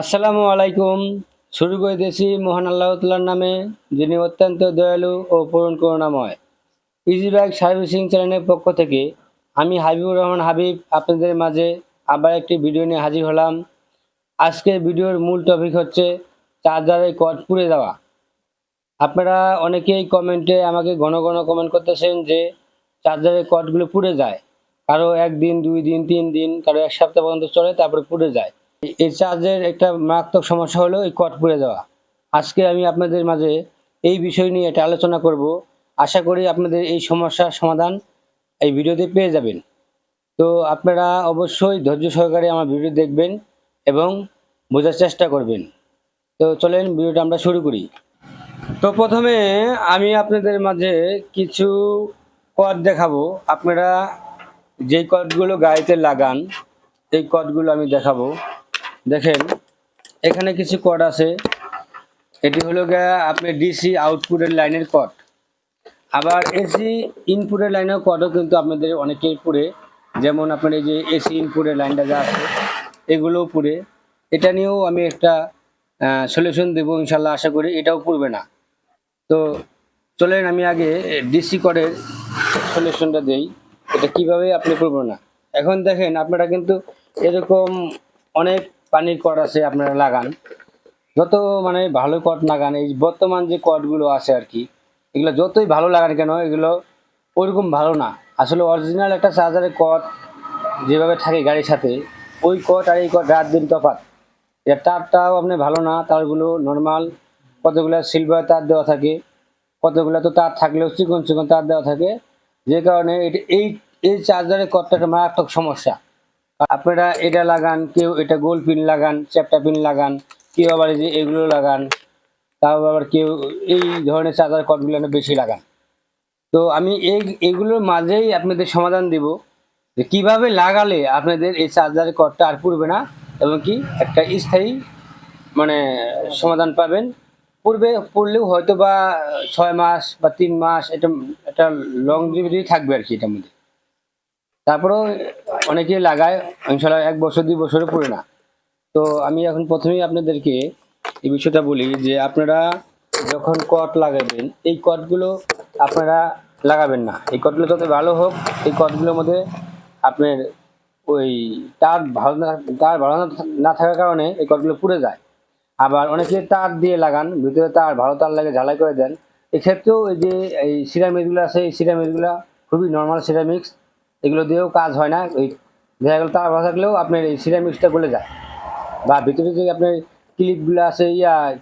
আসসালামু আলাইকুম। শুরু করে দিয়েছি মহান আল্লাহ তাআলার নামে, যিনি অত্যন্ত দয়ালু ও পূরণ করুণাময়। ইজি বাইক সার্ভিসিং চ্যানেলের পক্ষ থেকে আমি হাবিবুর রহমান হাবিব আপনাদের মাঝে আবার একটি ভিডিও নিয়ে হাজির হলাম। আজকের ভিডিওর মূল টপিক হচ্ছে চার্জারের কর্ড পুড়ে যাওয়া। আপনারা অনেকেই কমেন্টে আমাকে ঘন ঘন কমেন্ট করতেছেন যে চার্জারের কর্ডগুলো পুড়ে যায়, কারো একদিন, 2 দিন, 3 দিন, কারো এক সপ্তাহ পর্যন্ত চলে, তারপরে পুড়ে যায়। এই চার্জের একটা মারাত্মক সমস্যা হলো এই কর্ড পুড়ে যাওয়া। আজকে আমি আপনাদের মাঝে এই বিষয় নিয়ে একটা আলোচনা করব। আশা করি আপনাদের এই সমস্যার সমাধান এই ভিডিওতে পেয়ে যাবেন। তো আপনারা অবশ্যই ধৈর্য সহকারে আমার ভিডিও দেখবেন এবং বোঝার চেষ্টা করবেন। তো চলেন ভিডিওটা আমরা শুরু করি। তো প্রথমে আমি আপনাদের মাঝে কিছু কর্ড দেখাবো। আপনারা যেই কর্ডগুলো গাড়িতে লাগান এই কর্ডগুলো আমি দেখাবো। দেখেন, এখানে কিছু কর্ড আছে। এটি হলো গিয়ে আপনার ডিসি আউটপুটের লাইনের কর্ড। আবার এসি ইনপুটের লাইনের কর্ডও কিন্তু আপনাদের অনেকেই পুড়ে। যেমন আপনার এই যে এসি ইনপুটের লাইনটা যা আছে এগুলোও পুড়ে। এটা নিয়েও আমি একটা সলিউশন দেবো ইনশাল্লাহ। আশা করি এটাও পুড়বে না। তো চলেন আমি আগে ডিসি কর্ডের সলিউশনটা দেই, এটা কিভাবে আপনি করবেন না। এখন দেখেন, আপনারা কিন্তু এরকম অনেক পানির কর্ড আছে, আপনারা লাগান। যত মানে ভালো কর্ড লাগান, এই বর্তমান যে কর্ডগুলো আছে আর কি, এগুলো যতই ভালো লাগান কেন এগুলো ওইরকম ভালো না। আসলে অরিজিনাল একটা চার্জারের কর্ড যেভাবে থাকে গাড়ির সাথে, ওই কর্ড আর এই কর্ড রাত দিন তফাৎ। এর তারটাও আপনি ভালো না, তারগুলো নর্মাল, কতগুলো সিলভার তার দেওয়া থাকে, কতগুলো তো তার থাকলেও চিকন চিকন তার দেওয়া থাকে, যে কারণে এই এই চার্জারের কর্ডটা একটা মারাত্মক সমস্যা। আপনারা এটা লাগান, কেউ এটা গোল পিন লাগান, চ্যাপ্টা পিন লাগান, কেউ আবার এই যে এগুলো লাগান, তাও আবার কেউ এই ধরনের চার্জার কর্ডগুলো বেশি লাগান। তো আমি এইগুলোর মাঝেই আপনাদের সমাধান দিব যে কীভাবে লাগালে আপনাদের এই চার্জারের কর্ডটা আর পুড়বে না, এবং কি একটা স্থায়ী মানে সমাধান পাবেন। পড়লেও হয়তো বা 6 মাস বা 3 মাস, এটা একটা লংজিভিটি থাকবে আর কি এটার মধ্যে। তারপরেও অনেকেই লাগায়, ইনশাল্লাহ 1 বছর 2 বছরে পড়ে না। তো আমি এখন প্রথমেই আপনাদেরকে এই বিষয়টা বলি যে আপনারা যখন কর্ড লাগাবেন, এই কর্ডগুলো আপনারা লাগাবেন না। এই কর্ডগুলো যত ভালো হোক, এই কর্ডগুলোর মধ্যে আপনার ওই তার ভালো না থাকার কারণে এই কর্ডগুলো পুড়ে যায়। আবার অনেকে তার দিয়ে লাগান, ভিতরে তার ভালো তার লাগে ঝালাই করে দেন। এক্ষেত্রেও এই যে এই সিরামিকগুলো আছে, এই সিরামিকগুলো খুবই নর্মাল সিরামিক্স, এগুলো দিয়েও কাজ হয় না। ওই দেখা গেল তার ভালো থাকলেও আপনার এই সিরামিক্সটা গলে যায়। বা ভিতরে যে আপনার ক্লিপগুলো আছে,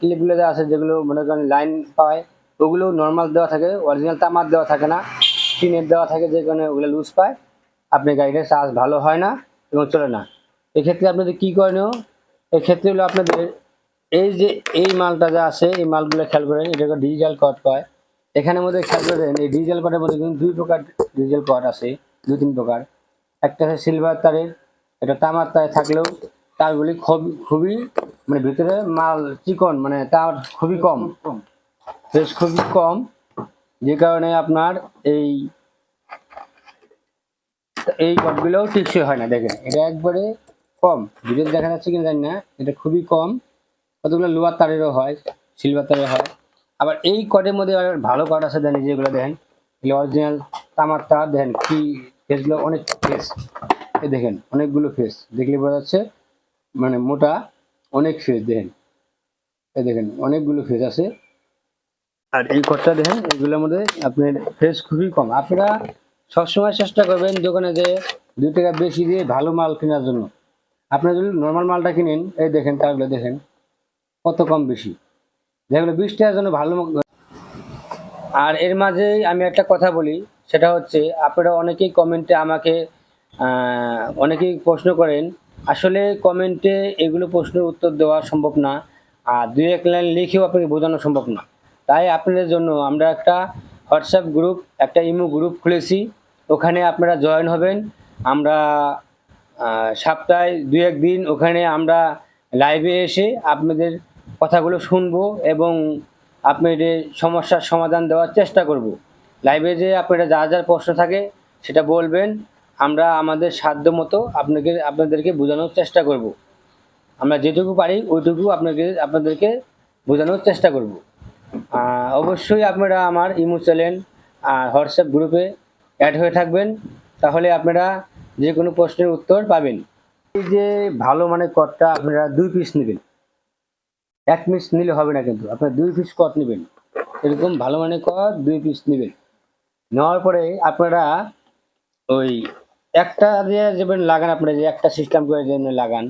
ক্লিপগুলো যা আছে যেগুলো মনে করেন লাইন পায়, ওগুলো নর্মাল দেওয়া থাকে, অরিজিনাল তামার দেওয়া থাকে না, টিনের দেওয়া থাকে, যে কারণে ওগুলো লুজ পায়। আপনার গাড়িটার চার্জ ভালো হয় না এবং চলে না। এক্ষেত্রে আপনাদের কী করণীয়, এক্ষেত্রে হলো আপনাদের এই যে এই মালটা যা আছে, এই মালগুলো খেয়াল করেন, এটাকে ডিজিটাল কর্ড কয়। এখানের মধ্যে খেয়াল করেন, এই ডিজিটাল কর্ডের মধ্যে কিন্তু 2 প্রকার ডিজিটাল কর্ড আছে, 2-3 প্রকার। একটা আছে সিলভার তারের, এটা তামার তারে থাকলেও তারগুলি খুবই মানে ভিতরে মাল চিকন, মানে তার খুবই কম, বেশ খুবই কম, যে কারণে আপনার এই এই কর্ডগুলোও টেকসই হয় না। দেখেন এটা একবারে কম, ভিডিও দেখা যাচ্ছে কিনা জানি না, এটা খুবই কম। কতগুলো লোহার তারেরও হয়, সিলভার তারের হয়। আবার এই কর্ডের মধ্যে আবার ভালো কর্ড আছে, দেন যেগুলো দেখেন এগুলো অরিজিনাল তামার তার। দেখেন কি ফেসগুলো, অনেক ফেস, এ দেখেন অনেকগুলো ফেস, দেখলে বোঝা যাচ্ছে মানে মোটা অনেক ফেস। দেখেন এ দেখেন অনেকগুলো ফেস আছে। আর এই কর্ডটা দেখেন, এগুলোর মধ্যে আপনার ফেস খুবই কম। আপনারা সবসময় চেষ্টা করবেন দোকানে যে 2 টাকা বেশি দিয়ে ভালো মাল কেনার জন্য। আপনারা যদি নর্মাল মালটা কিনেন, এই দেখেন তারগুলো দেখেন কত কম বেশি, যেগুলো 20 টাকার জন্য ভালো। আর এর মাঝেই আমি একটা কথা বলি, সেটা হচ্ছে আপনারা অনেকেই কমেন্টে আমাকে অনেকেই প্রশ্ন করেন। আসলে কমেন্টে এগুলো প্রশ্নের উত্তর দেওয়া সম্ভব না, আর 2-1 লাইন লিখেও আপনাকে বোঝানো সম্ভব না। তাই আপনাদের জন্য আমরা একটা হোয়াটসঅ্যাপ গ্রুপ, একটা ইমো গ্রুপ খুলেছি। ওখানে আপনারা জয়েন হবেন। আমরা সপ্তাহে 2-1 দিন ওখানে আমরা লাইভে এসে আপনাদের কথাগুলো শুনবো এবং আপনাদের সমস্যার সমাধান দেওয়ার চেষ্টা করব। লাইভে যে আপনারা যা যা প্রশ্ন থাকে সেটা বলবেন, আমরা আমাদের সাধ্য মতো আপনাদেরকে বোঝানোর চেষ্টা করব। আমরা যেটুকু পারি ওইটুকু আপনাদেরকে বোঝানোর চেষ্টা করব। অবশ্যই আপনারা আমার ইমো চ্যানেল আর হোয়াটসঅ্যাপ গ্রুপে অ্যাড হয়ে থাকবেন, তাহলে আপনারা যে কোনো প্রশ্নের উত্তর পাবেন। এই যে ভালো মানের কটটা আপনারা 2 পিস নেবেন, 1 পিস নিলে হবে না, কিন্তু আপনারা 2 পিস কট নেবেন। এরকম ভালো মানের কট 2 পিস নেবেন। নেওয়ার পরে আপনারা ওই একটা দিয়ে যেমন লাগান, আপনারা যে একটা সিস্টেম করে যেমন লাগান,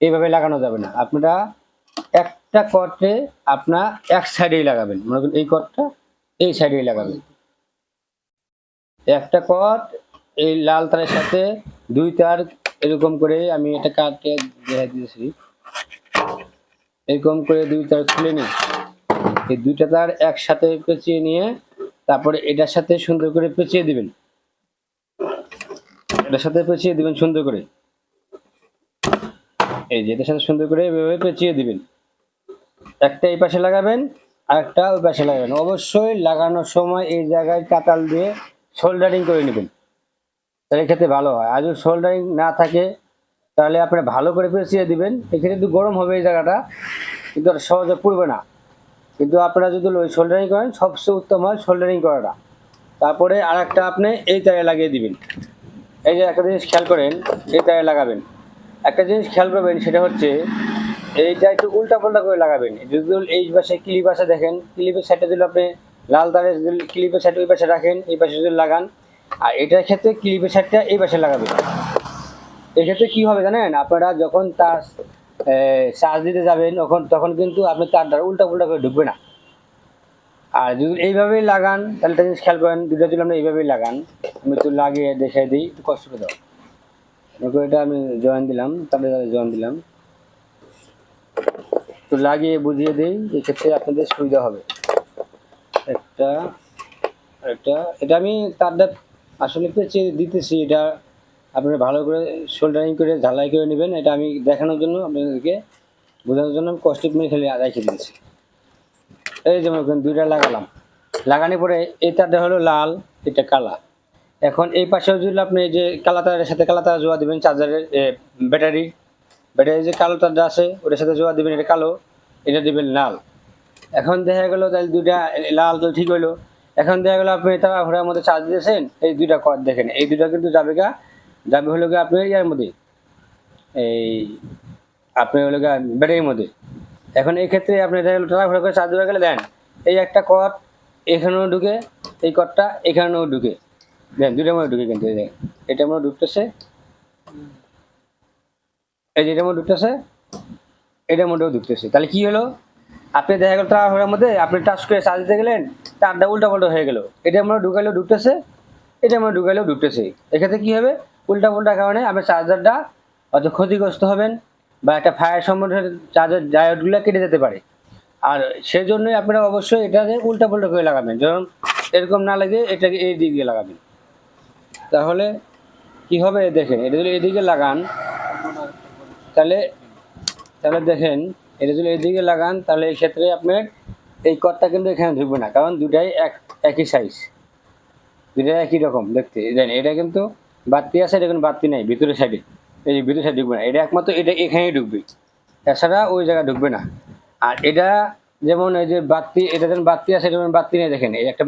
এইভাবে লাগানো যাবে না। আপনারা একটা কটে আপনার এক সাইডেই লাগাবেন, মনে করেন এই কটটা এই সাইডেই লাগাবেন। একটা কট এই লাল তারের সাথে 2 তার এরকম করে, আমি এটা কাটে দেখা দিয়েছি, এরকম করে 2 তার খুলে নিই। এই 2টা তার একসাথে পেঁচিয়ে নিয়ে তারপরে এটার সাথে সুন্দর করে পেঁচিয়ে দিবেন, এটার সাথে পেঁচিয়ে দিবেন সুন্দর করে। এই যে এটার সাথে সুন্দর করে এভাবে পেঁচিয়ে দিবেন। একটা এই পাশে লাগাবেন আর একটা ওই পাশে লাগাবেন। অবশ্যই লাগানোর সময় এই জায়গায় কাতাল দিয়ে সোল্ডারিং করে নেবেন, তাহলে ক্ষেত্রে ভালো হয়। আর যদি সোল্ডারিং না থাকে তাহলে আপনারা ভালো করে পেঁচিয়ে দিবেন। এক্ষেত্রে একটু গরম হবে এই জায়গাটা, কিন্তু আর সহজে পুড়বে না। কিন্তু আপনারা যদি ওই সোল্ডারিং করেন, সবচেয়ে উত্তম হয় সোল্ডারিং করাটা। তারপরে আর একটা আপনি এই তারে লাগিয়ে দিবেন। এই যে একটা জিনিস খেয়াল করেন, এই তারে লাগাবেন। একটা জিনিস খেয়াল করবেন, সেটা হচ্ছে এইটা একটু উল্টা পাল্টা করে লাগাবেন। যদি এই পাশে ক্লিপ আছে দেখেন, ক্লিপের সাইডটা যদি আপনি লাল তারের ক্লিপের সাইড ওই পাশে রাখেন, এই পাশে যদি লাগান, আর এটার ক্ষেত্রে ক্লিপের সাইডটা এই পাশে লাগাবেন। এক্ষেত্রে কী হবে জানেন, আপনারা যখন তার চার্জ দিতে যাবেন তখন কিন্তু আপনি তার দ্বারা উল্টা পুল্টা করে ঢুকবে না। আর যদি এইভাবেই লাগান তাহলে একটা জিনিস খেয়াল করেন, দুটো যদি আমরা এইভাবেই লাগান, আমি একটু লাগিয়ে দেখাই দিই, একটু কষ্ট করে দাও। এটা আমি জয়েন দিলাম, তারপরে জয়েন দিলাম, তো লাগিয়ে বুঝিয়ে দিই, এক্ষেত্রে আপনাদের সুবিধা হবে। একটা এটা আমি তারটা আসলে পেঁচিয়ে দিতেছি, এটা আপনারা ভালো করে সোল্ডারিং করে ঝালাই করে নেবেন। এটা আমি দেখানোর জন্য, আপনাদেরকে বোঝানোর জন্য আমি কষ্ট করে খেলে রেখে দিয়েছি। এই যেমন 2টা লাগালাম, লাগানোর পরে এই তারটা হলো লাল, এটা কালা। এখন এই পাশেও যদি আপনি এই যে কালা তারের সাথে কালা তার জোড়া দেবেন, চার্জারের ব্যাটারির যে কালো তারটা আছে ওটার সাথে জোড়া দেবেন, এটা কালো, এটা দেবেন লাল। এখন দেখা গেলো তাহলে 2টা লাল তো ঠিক হইলো। এখন দেখা গেলো আপনি তার ঘোড়ার মধ্যে চার্জ দিয়েছেন, এই 2টা কট দেখেন, এই 2টা কিন্তু যাবে হলো গিয়ে আপনার ইয়ার মধ্যে, এই আপনি হলো গিয়ে ব্যাটারির মধ্যে। এখন এই ক্ষেত্রে আপনি দেখা গেলো টানা ঘোড়া করে চার্জ দেওয়া গেলে দেন, এই একটা কট এখানেও ঢুকে, এই কটটা এখানেও ঢুকে, দেন 2টার মধ্যে ঢুকে, কিন্তু এই দেখেন এটার মধ্যে ঢুকতেছে, এই যে এটার মধ্যে ঢুকতেছে, এটার মধ্যেও ঢুকতেছে। তাহলে কি হলো, আপনি দেখা গেল টাওয়ারের মধ্যে আপনি টাচ করে চার্জ দিতে গেলেন, তারটা উল্টা পাল্টা হয়ে গেল, এটার মধ্যে ঢুকাইলেও ঢুকতেছে, এটার মধ্যে ঢুকাইলেও ঢুকতেছে। এক্ষেত্রে কী হবে, উল্টা পাল্টার কারণে আপনার চার্জারটা হয়তো ক্ষতিগ্রস্ত হবেন, বা একটা ফায়ার সম্বন্ধে চার্জার ডায়োডগুলো কেটে যেতে পারে। আর সেই জন্যই আপনারা অবশ্যই এটাকে উল্টা পাল্টা করে লাগাবেন, যেমন এরকম না লাগে এটাকে এই দিক দিয়ে লাগাবেন। তাহলে কি হবে দেখেন, এটা যদি এদিকে লাগান তাহলে দেখেন, এটা যদি এদিকে লাগান তাহলে এই ক্ষেত্রে আপনার এই কটটা কিন্তু এখানে ঢুকবে না, কারণ দুটাই একই সাইজ, দুটাই একই রকম দেখতে। দেন এটা কিন্তু বাতি আছে, এটা কিন্তু বাতি নাই ভিতরের সাইডে, এই ভিতরের সাইডে ঢুকবে না, এটা একমাত্র এটা এখানেই ঢুকবে, এছাড়া ওই জায়গায় ঢুকবে না। আর এটা যেমন এই যে বাতি, এটা যেমন বাতি আছে, যেমন বাতি নেই দেখেন, এই একটা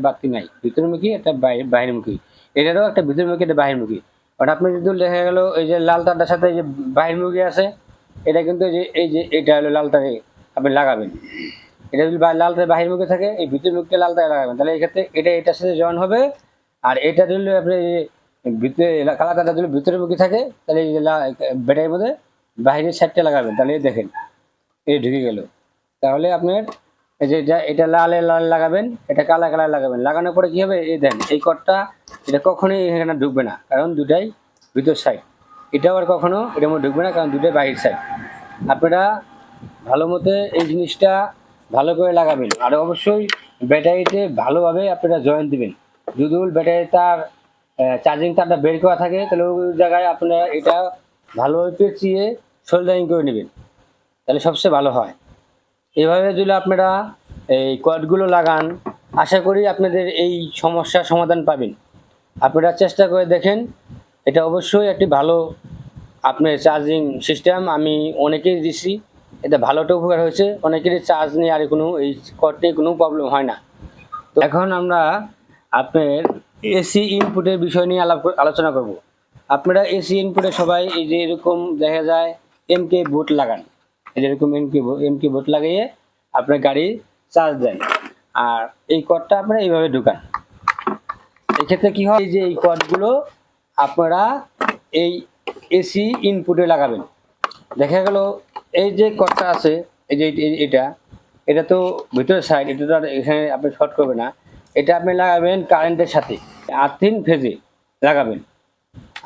বাতি নাই, ভিতরমুখী একটা বাহিরমুখী, এটারও একটা ভিতরমুখী একটা বাহিরমুখী। কারণ আপনি যদি দেখা গেল এই যে লাল তারটার সাথে এই যে বাহিরমুখী আছে, এটা কিন্তু এই যে এটা হলো লাল তারে আপনি লাগাবেন। এটা যদি লাল তারে বাহিরমুখী থাকে, এই ভিতরমুখীটা লাল তারে লাগাবেন, তাহলে এই ক্ষেত্রে এটা এটার সাথে জয়েন হবে। আর এটা যদি আপনি ভিতরে কালা তারটা যদি ভিতরমুখী থাকে, তাহলে এই যে ব্যাটারির মধ্যে বাহিরের সাইডটা লাগাবেন, তাহলে দেখেন এই ঢুকে গেল। তাহলে আপনার এই যে এটা লালে লাল লাগাবেন, এটা কালা কালার লাগাবেন। লাগানোর পরে কী হবে, এই দেন এই কটটা এটা কখনোই এখানে ঢুকবে না, কারণ দুটাই ভিতর সাইড। এটাও আর কখনো এটার মধ্যে ঢুকবে না, কারণ দুটাই বাহির সাইড। আপনারা ভালো মতো এই জিনিসটা ভালো করে লাগাবেন। আর অবশ্যই ব্যাটারিতে ভালোভাবে আপনারা জয়েন দিবেন। যদি ব্যাটারি তার চার্জিং তারটা বের করা থাকে, তাহলে ওই জায়গায় আপনারা এটা ভালোভাবে পেঁচিয়ে সোল্ডারিং করে নেবেন, তাহলে সবচেয়ে ভালো হয়। এভাবে যদি আপনারা এই কর্ডগুলো লাগান, আশা করি আপনাদের এই সমস্যার সমাধান পাবেন। আপনারা চেষ্টা করে দেখেন, এটা অবশ্যই একটি ভালো আপনার চার্জিং সিস্টেম আমি অনেকেই দিছি, এতে ভালো একটা উপকার হয়েছে। অনেকেরই চার্জ নিয়ে আর কোনো এই কর্ড নিয়ে কোনো প্রবলেম হয় না। তো এখন আমরা আপনার এসি ইনপুটের বিষয় নিয়ে আলোচনা করব। আপনারা এসি ইনপুটে সবাই এই যে এরকম দেখা যায় এমকে বোর্ড লাগান, এই যে এরকম এমকে বোর্ড লাগিয়ে আপনার গাড়ি চার্জ দেন, আর এই কর্ডটা আপনারা এইভাবে ঢুকান। এক্ষেত্রে কি হয়, এই যে এই কর্ডগুলো আপনারা এই এসি ইনপুটে লাগাবেন। দেখা গেল এই যে কর্ডটা আছে, এই যে এটা তো ভিতরের সাইড, এটা তো আর এখানে আপনি শর্ট করবে না। এটা আপনি লাগাবেন কারেন্টের সাথে, আর্থিং ফেজে লাগাবেন।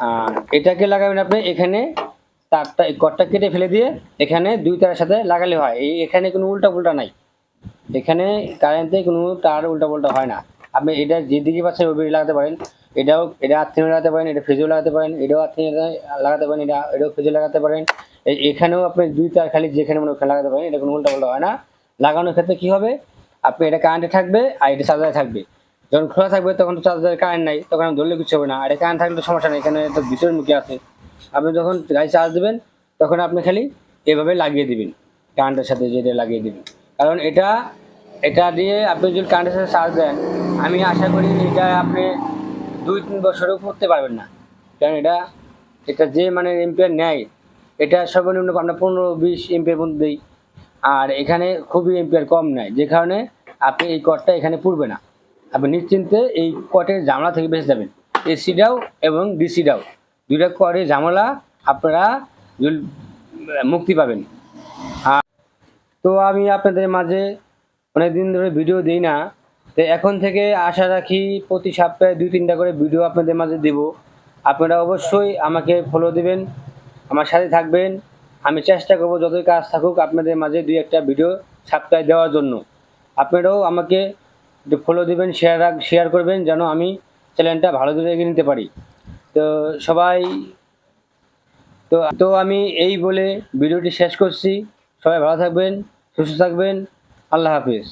আর এটাকে লাগাবেন আপনি এখানে তারটা, এই কর্ডটা কেটে ফেলে দিয়ে এখানে দুই তারের সাথে লাগালে হয়। এখানে কোনো উল্টা পুল্টা নাই, এখানে কারেন্টে কোনো তার উল্টা পুল্টা হয় না। আপনি এটা যেদিকে পাচ্ছেন ওইদিকে লাগাতে পারেন। এটা আর্থিং লাগাতে পারেন, এটা ফ্রিজেও লাগাতে পারেন, এটাও আর্থিং লাগাতে পারেন, এটাও ফ্রিজে লাগাতে পারেন। এখানেও আপনি দুই তার খালি যেখানে মনে ওখানে লাগাতে পারেন, এটা কোনো উল্টা পাল্টা হয় না। লাগানোর ক্ষেত্রে কী হবে, আপনি এটা কারেন্টে থাকবে আর এটা চার্জারে থাকবে। যখন খোলা থাকবে তখন তো চার্জারে কারেন্ট নাই, তখন আমি ধরলে কিছু হবে না। আর এটা কারেন্ট থাকলে তো সমস্যা নেই, এখানে তো ভিতরের মুখে আছে। আপনি যখন গাড়ি চার্জ দেবেন তখন আপনি খালি এভাবে লাগিয়ে দিবেন, কারেন্টের সাথে যেটা লাগিয়ে দিবেন। কারণ এটা দিয়ে আপনি যদি কারেন্টের সাথে চার্জ দেন, আমি আশা করি এটা আপনি 2-3 বছরেও করতে পারবেন না। কারণ এটা যে মানে এম্পিয়ার নেয়, এটা সর্বনিম্ন আপনার 15-20 এম্পিয়ার মধ্যেই। আর এখানে খুবই এম্পিয়ার কম নেয়, যে কারণে আপনি এই কর্ডটা এখানে পুড়বে না। আপনি নিশ্চিন্তে এই কর্ডের ঝামেলা থেকে বেঁচে যাবেন। এসিটাও এবং ডিসিটাও দুইটা কর্ডের ঝামেলা আপনারা মুক্তি পাবেন। তো আমি আপনাদের মাঝে অনেক দিন ধরে ভিডিও দিই না, তো এখন থেকে আশা রাখি প্রতি সপ্তাহে 2-3টা করে ভিডিও আপনাদের মাঝে দেব। আপনারা অবশ্যই আমাকে ফলো দিবেন, আমার সাথে থাকবেন। আমি চেষ্টা করব যতই কাজ থাকুক আপনাদের মাঝে 2-1টা ভিডিও সপ্তাহে দেওয়ার জন্য। আপনারাও আমাকে একটু ফলো দিবেন, শেয়ার করবেন, যেন আমি চ্যানেলটা ভালো দূরে এগিয়ে নিতে পারি। তো সবাই তো আমি এই বলে ভিডিওটি শেষ করছি। সবাই ভালো থাকবেন, সুস্থ থাকবেন। আল্লাহ হাফিজ।